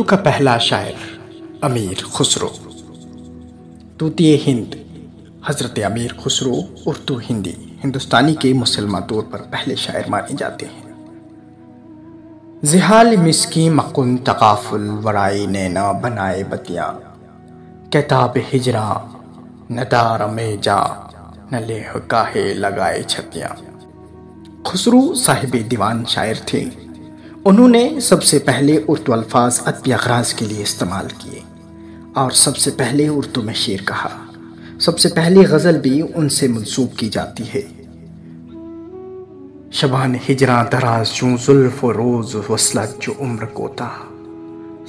اردو کا پہلا شاعر امیر خسرو۔ طوطئ ہند حضرت امیر خسرو اردو ہندی ہندوستانی کے مسلمہ طور پر پہلے شاعر مانے جاتے ہیں۔ زحال مسکی مکن تغافل ورائے نینا بنائے بتیاں، کتاب ہجراں نہ دار میں جا نہ لیہ کاہے لگائے چھتیاں۔ خسرو صاحب دیوان شاعر تھے۔ انہوں نے سب سے پہلے اردو الفاظ ادبی اغراض کے لیے استعمال کیے اور سب سے پہلے اردو میں شعر کہا۔ سب سے پہلی غزل بھی ان سے منسوب کی جاتی ہے۔ شبان ہجراں دراز چوں زلف و روز وصلت جو عمر کوتا،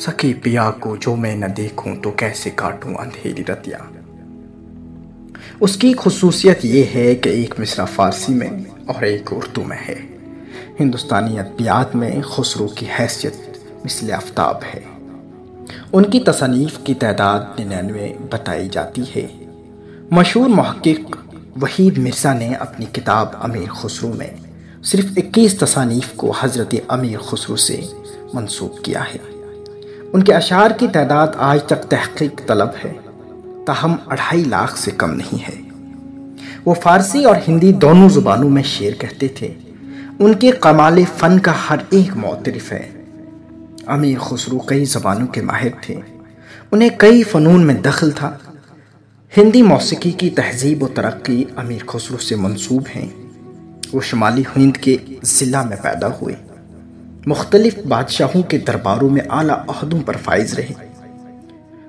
سخی پیا کو جو میں نہ دیکھوں تو کیسے کاٹوں اندھیری رتیاں۔ اس کی خصوصیت یہ ہے کہ ایک مصرع فارسی میں اور ایک اردو میں ہے۔ ہندوستانی ادبیات میں خسرو کی حیثیت مثل آفتاب ہے۔ ان کی تصانیف کی تعداد 99 بتائی جاتی ہے۔ مشہور محقق وحید مرزا نے اپنی کتاب امیر خسرو میں صرف 21 تصانیف کو حضرت امیر خسرو سے منسوب کیا ہے۔ ان کے اشعار کی تعداد آج تک تحقیق طلب ہے، تاہم 2.5 لاکھ سے کم نہیں ہے۔ وہ فارسی اور ہندی دونوں زبانوں میں شعر کہتے تھے۔ ان کے کمال فن کا ہر ایک معترف ہے۔ امیر خسرو کئی زبانوں کے ماہر تھے، انہیں کئی فنون میں دخل تھا۔ ہندی موسیقی کی تہذیب و ترقی امیر خسرو سے منسوب ہیں۔ وہ شمالی ہند کے ضلع میں پیدا ہوئے، مختلف بادشاہوں کے درباروں میں اعلیٰ عہدوں پر فائز رہے۔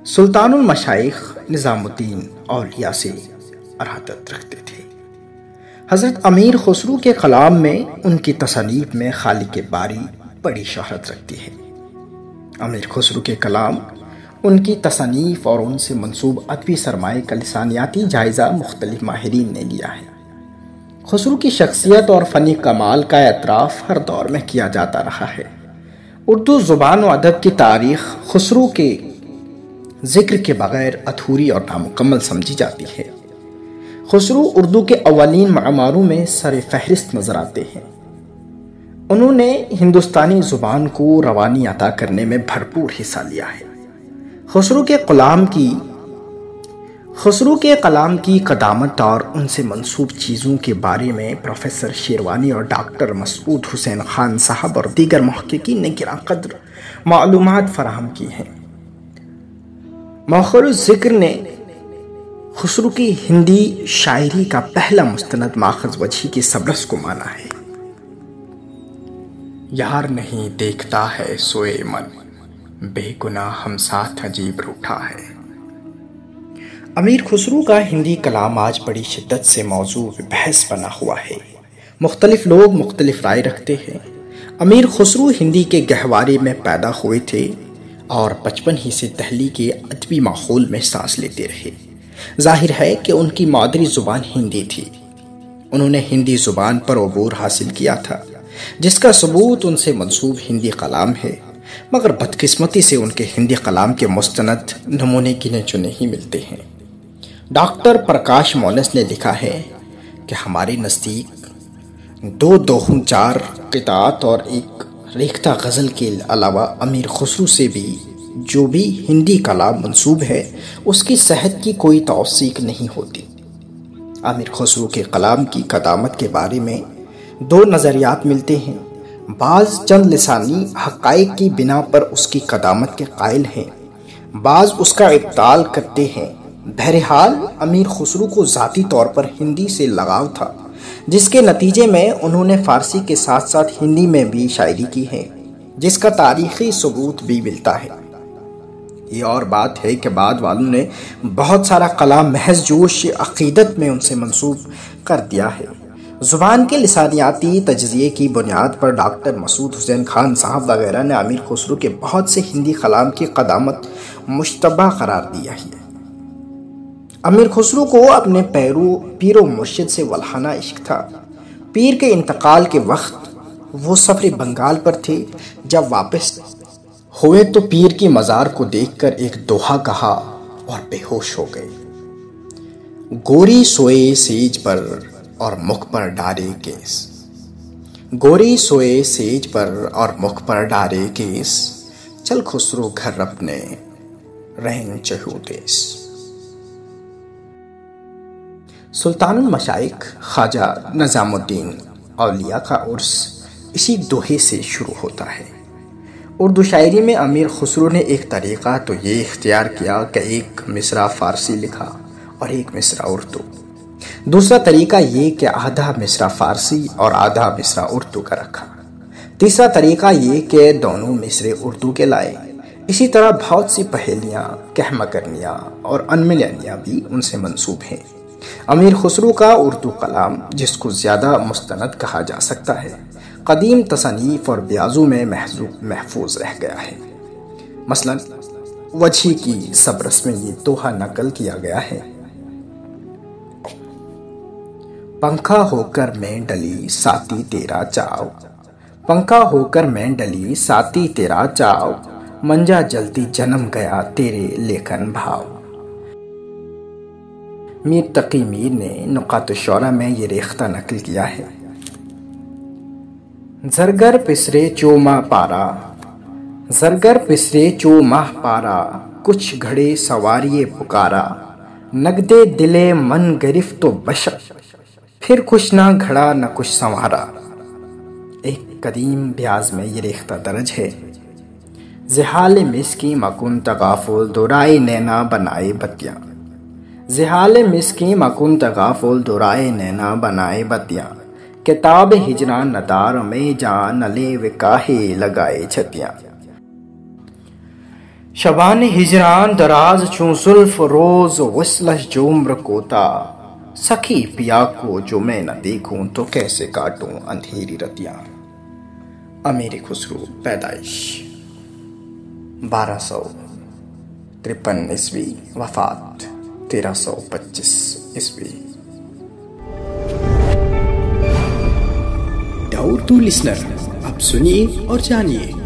سلطان المشائخ نظام الدین اولیاء سے ارادت رکھتے تھے۔ حضرت امیر خسرو کے کلام میں ان کی تصانیف میں خالق باری بڑی شہرت رکھتی ہے۔ امیر خسرو کے کلام، ان کی تصانیف اور ان سے منسوب ادبی سرمایہ کا لسانیاتی جائزہ مختلف ماہرین نے لیا ہے۔ خسرو کی شخصیت اور فنی کمال کا اعتراف ہر دور میں کیا جاتا رہا ہے۔ اردو زبان و ادب کی تاریخ خسرو کے ذکر کے بغیر ادھوری اور نامکمل سمجھی جاتی ہے۔ خسرو اردو کے اولین معماروں میں سر فہرست نظر آتے ہیں۔ انہوں نے ہندوستانی زبان کو روانی عطا کرنے میں بھرپور حصہ لیا ہے۔ خسرو کے کلام کی قدامت اور ان سے منسوب چیزوں کے بارے میں پروفیسر شیروانی اور ڈاکٹر مسعود حسین خان صاحب اور دیگر محققین نے گراں قدر معلومات فراہم کی ہیں۔ مؤخر الذکر نے خسرو کی ہندی شاعری کا پہلا مستند ماخذ وجہی کی سبرس کو مانا ہے۔ یار نہیں دیکھتا ہے سوئے من، بے گناہ ہم ساتھ عجیب روٹھا ہے۔ امیر خسرو کا ہندی کلام آج بڑی شدت سے موضوع بحث بنا ہوا ہے۔ مختلف لوگ مختلف رائے رکھتے ہیں۔ امیر خسرو ہندی کے گہوارے میں پیدا ہوئے تھے اور بچپن ہی سے دہلی کے ادبی ماحول میں سانس لیتے رہے۔ ظاہر ہے کہ ان کی مادری زبان ہندی تھی۔ انہوں نے ہندی زبان پر عبور حاصل کیا تھا، جس کا ثبوت ان سے منسوب ہندی کلام ہے، مگر بدقسمتی سے ان کے ہندی کلام کے مستند نمونے گنے چنے ہی ملتے ہیں۔ ڈاکٹر پرکاش مونس نے لکھا ہے کہ ہمارے نزدیک 2 دوہوں 4 قطعات اور ایک ریختہ غزل کے علاوہ امیر خسرو سے بھی جو بھی ہندی کلام منسوب ہے اس کی صحت کی کوئی توثیق نہیں ہوتی۔ امیر خسرو کے کلام کی قدامت کے بارے میں 2 نظریات ملتے ہیں۔ بعض چند لسانی حقائق کی بنا پر اس کی قدامت کے قائل ہیں، بعض اس کا ابطال کرتے ہیں۔ بہرحال امیر خسرو کو ذاتی طور پر ہندی سے لگاؤ تھا، جس کے نتیجے میں انہوں نے فارسی کے ساتھ ساتھ ہندی میں بھی شاعری کی ہے، جس کا تاریخی ثبوت بھی ملتا ہے۔ یہ اور بات ہے کہ بعد والوں نے بہت سارا کلام محض جوش عقیدت میں ان سے منسوب کر دیا ہے۔ زبان کے لسانیاتی تجزیے کی بنیاد پر ڈاکٹر مسعود حسین خان صاحب وغیرہ نے امیر خسرو کے بہت سے ہندی کلام کی قدامت مشتبہ قرار دیا ہے۔ امیر خسرو کو اپنے پیر و مرشد سے ولہانہ عشق تھا۔ پیر کے انتقال کے وقت وہ سفر بنگال پر تھے۔ جب واپس ہوئے تو پیر کی مزار کو دیکھ کر ایک دوہا کہا اور بے ہوش ہو گئے۔ گوری سوئے سیج پر اور مکھ پر ڈارے کیس، گوری سوئے سیج پر اور مکھ پر ڈارے کیس، چل خسرو گھر اپنے رہن چہو دیس۔ سلطان المشائخ خواجہ نظام الدین اولیاء کا عرس اسی دوہے سے شروع ہوتا ہے۔ اردو شاعری میں امیر خسرو نے ایک طریقہ تو یہ اختیار کیا کہ ایک مصرع فارسی لکھا اور ایک مصرع اردو۔ دوسرا طریقہ یہ کہ آدھا مصرع فارسی اور آدھا مصرع اردو کا رکھا۔ تیسرا طریقہ یہ کہ دونوں مصرع اردو کے لائے۔ اسی طرح بہت سی پہیلیاں، کہمکرنیاں اور انملانیاں بھی ان سے منسوب ہیں۔ امیر خسرو کا اردو کلام، جس کو زیادہ مستند کہا جا سکتا ہے، قدیم تصانیف اور بیاضوں میں محفوظ رہ گیا ہے۔ مثلا وجہی کی سبرس میں یہ دوہا نقل کیا گیا ہے: پنکھا ہو کر میں ڈلی ساتی تیرا چاؤ، پنکھا ہو کر میں ڈلی ساتی تیرا چاؤ، منجا جلتی جنم گیا تیرے لیکن بھاؤ۔ میر تقی میر نے نقاط الشعراء میں یہ ریختہ نقل کیا ہے: زرگر پسرے چو ماہ پارا، زرگر پسرے چو ماہ پارا، کچھ گھڑے سواریے پکارا، نگدے دلے من گرفت و بشر، پھر کچھ نہ گھڑا نہ کچھ سنوارا۔ ایک قدیم بیاض میں یہ ریختہ درج ہے: زحال مسکی مکن تغافل دورائے نینا بنائے بتیاں، زحال مسکی مکن تغافل دورائے نینا بنائے بتیاں، کتاب ہجران ندار میں جان نلے وکاہے لگائے چھتیاں۔ شبان ہجران دراز چون زلف روز وصلش جو عمر کوتا، سخی پیا کو جو میں نہ دیکھوں تو کیسے کاٹوں اندھیری رتیاں۔ امیر خسرو پیدائش 1253 عیسوی، وفات 1325 عیسوی۔ اردو لسنر، اب سنیے اور جانیے۔